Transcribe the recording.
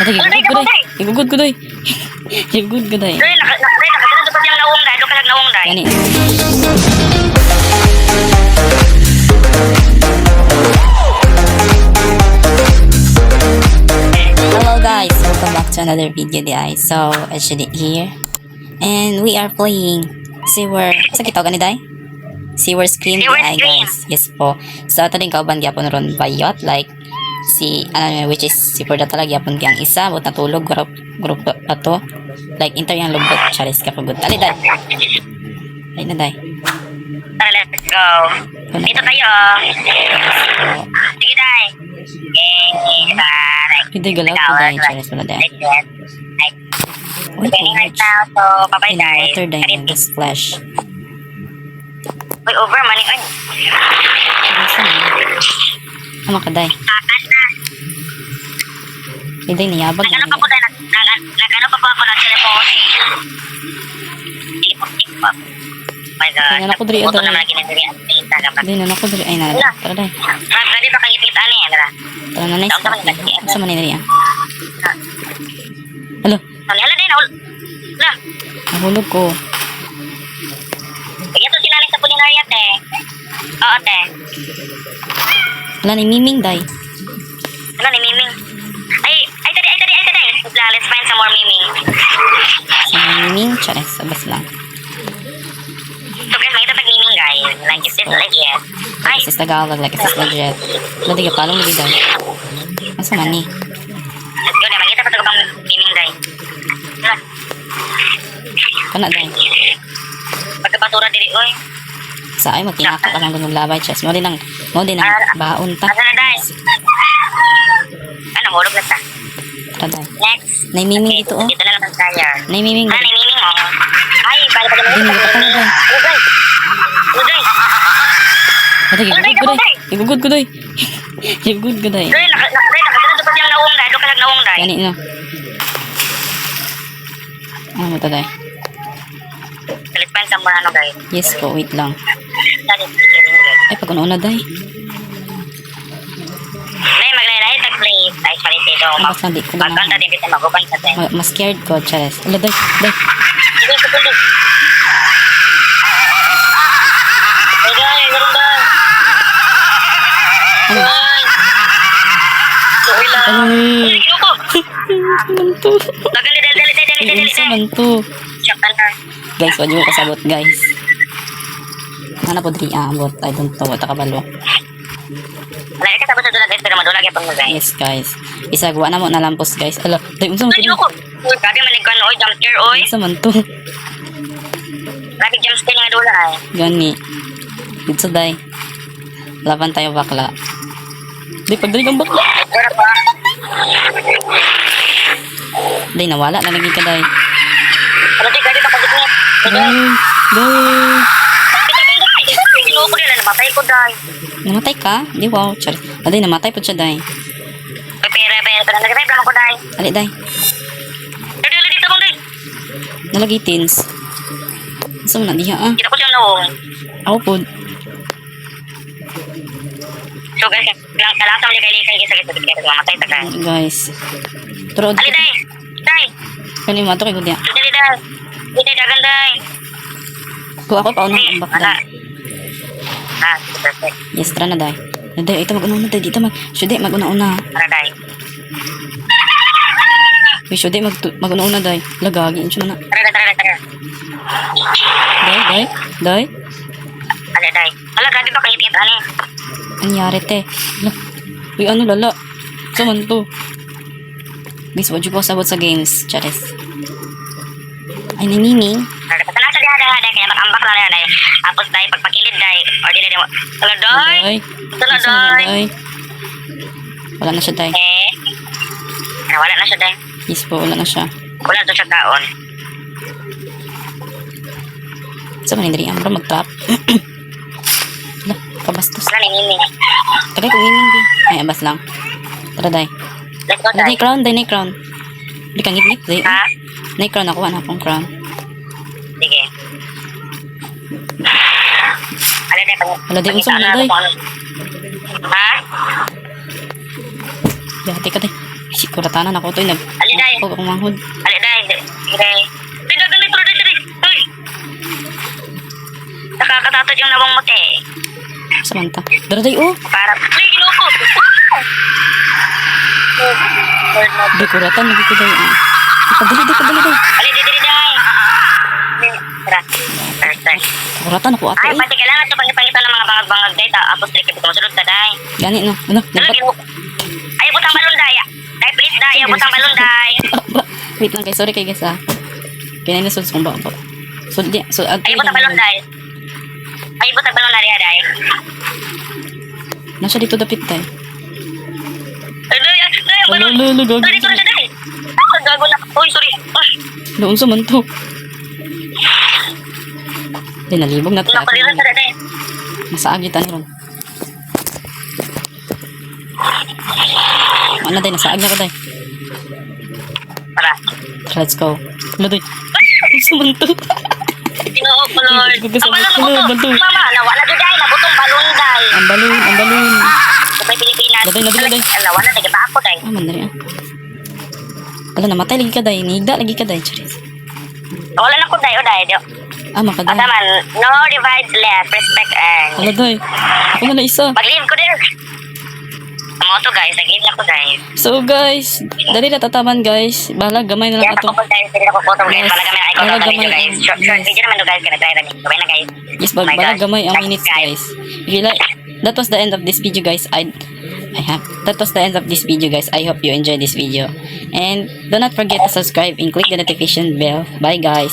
Ate, igugod ko day. Igugod ko day. Day, nakasunod pa siyang naong day. Doon ka naong day. Gani. Hello guys, welcome back to another video guys. So, actually here. And we are playing Sewer. Sa kita gani day? Sewer Scream Sewer DI Scream. guys. Yes po. So, ito din kauban gyapon ron bayot like si which is si Purda talaga yapon kang isa but natulog group pa to like inter yang lubot charis ka pagod ali dai ay na dai Tara, let's go. Dito tayo. Sige, day. Okay, bye. hindi galaw ko dai charis wala dai Beginning right now, so bye-bye, in guys. water dai ng splash Uy, over, money. Uy, ano ka dai hindi niyabag nag-ano pa po tayo, nag-ano pa po ako ng telephone. Telepon. My God. Tingnan ako, Dri, Buto Dri. naman lagi na diri. hindi na ako diri ay na tara dai Pwede ba kang ipita ni, Andra? tara na nice sa man diri ah hello Hala din, hala. nahulog ko Ito sinaling sa pulinarya, te. Oo, te. wala ni miming dai Ano ni Miming? Ay, tadi. Let's find some more Miming. sa miming charis sabas lang So guys, makita tag Miming, guys. Like, is this legit? Ay, This is Tagalog, like, this is legit. Lagi ka palong lagi dahil. Masa man ni? let's go na. Makita pa ito bang Miming, guys. Hala. Kana dahil. Pagkapatura diri, oy. Sa ay, magkinaka ka lang ganun labay, chess. Mo din ang baon ta. Asa na, guys? Ano, hulog na ta. Tara dahil. Next. Naimiming dito, oh. Dito na naman tayo. Naimiming Ah, dito. ni Miming, oh. Ay, para pa naman. Hindi, nakatanga, guys. Hello, guys. Hello, guys. Ate, igugod ko day. Igugod ko day. Igugod ko day. Day, nakasunod pa siyang naong day. Doon ka naong day. Gani no. Ano mo ta day? Let's find some more, ano, guys. Yes po, wait lang. That is Miming, guys. Ay, pag una day. Nay, maglalay tag place. Ay, sorry, dito. Ay, basta di ko na. Magkanta din dito, maguban sa din. Mas scared ko, chares. Ala, day. Day. Sige, sukulit. Ay, guys, meron ba? Ano? Guys. Sorry lang. Ay. Ay, ginuko. Manto. Lagan, dali. Isa manto. Siyakan na. Guys, wag mo kasabot, guys. Ano po diri abot? I don't know. Wata kabalo. Lagi ka sabot sa dulag, guys, pero madulag yung pangmagay. Yes, guys. Isagwa na mo na lampos, guys. Ala, day, unsa man Ay, to? ginuko. Uy, grabe manig ka, oy, jump scare, oy. Unsa man to? Lagi jump scare nga dula, ay. Gani. Dito day. Laban tayo bakla. Day, pagdali kang bakla. Siguro pa. Day, nawala na lagi ka, day. Ano, di, grabe baka diknit. Day. Day. Ginuko nila, namatay ko, day. Namatay ka? Di, wow. Char. Ah, day, namatay po siya, day. Uy, pero, nag-revive lang ako, day. Ali, day. Dali, dito bang, day. Nalagi teens. Asa mo na diha, ah. Kita ko siyang noong. Ako po. So, guys, kalasa mo niya kay Lisa, isa kaya mamatay, taga. Guys. Pero, Ali, day. Day. kani mo, ito kay Gudia. Dali, day. Dali, dagan, day. Kung ako pa unang ang bakla. Ah, perfect. Yes, tara na, day. Day, ito mag-una-una, day. Dito mag... Syude, mag-una-una. Para, day. Uy, syude, mag-una-una, day. Lagagi, insyo na. Tara. Day. Ali, day. Ala, grabe ba kayit ani? Anyari, te. Ala. Uy, ano, lala. Saman to. Guys, wad ko sabot sa games. Charis. Ay, nanini. Tara, sa nasa diha, kaya makambak lang yan, day. Tapos, day, pagpakilid, day. Or dili mo. Ala, day. Day. Ala, day. Day. Wala na siya, day. Wala na siya, day. Yes po, wala na siya. Wala to siya taon. Sa manindari, bro, mag-trap. Ala, kabastos. Wala ni Mimi. Tagay kong miming, di. Ay, abas lang. Tara, day. Let's go, Day, day. crown, day, crown. Di kang ngip-ngip, day. Ha? Day, crown, nakuha na akong crown. Sige. Ala, day. Ala, day, unsa mo na, day. Ha? Yati ka, day. Si kuratanan ako to nag Ali day. ako manghod. Ali day. Day. Tidak ganito pro day. Uy. Nakakatatod yung nawang mote. Samanta. Dara day oh. Para ay ginoko. Di kuratan lagi ko day. Padali day. Ali diri day. Tara. Perfect. Kuratan ako ato Ay, eh. pati kailangan ito pangit-pangitan ng mga bangag-bangag day. Tapos trip ito masulod ta day. Gani no. Ano? Dalo ginoko. Ay, butang balon day. Day, please day. Butang balon day. Wait lang guys, sorry kay guys ah. Kinay na suds kung ba. So di so Ay, butang balon day. Ay, butang balon na day. Nasa dito dapit tay. Ay, Lalo gago. Dito na day. Gago na. Uy, sorry. Doon sa man to. Di nalibog na tayo. Napaliran sa day. Nasa agitan ron. Ano day, nasa agya ko day. Tara. Let's go. Ano day? Doon sa man to. Ginoo ko, Lord. Gusto Ang balon ko, mo to. balon. Mama, nawala na day. Nabutong balon day. Ang balon. Sa Pilipinas. Daday. Alawa na, nagaba ako day. Ah, mandari ah. Ala, namatay lagi ka day. Nihigda lagi ka day. Charis. Wala na ko day, o day. Ah, makaday. Asaman, no divides left, respect and... Ala day. Ako na isa. Pag-leave ko din. Amo to guys, nag-leave na ko guys. So guys, dali na tataman guys. Bahala, gamay na lang Yes, ato. ako po guys, hindi ako po guys. Yes. Wala kami ang icon Wala ng video gamay guys. ang- Short yes. video naman to guys, kaya-try namin. Sabay na guys. Yes, Oh my bahala God. gamay ang Thanks, minutes guys. If you like, that was the end of this video guys. That was the end of this video guys. I hope you enjoyed this video. And do not forget to subscribe and click the notification bell. Bye guys.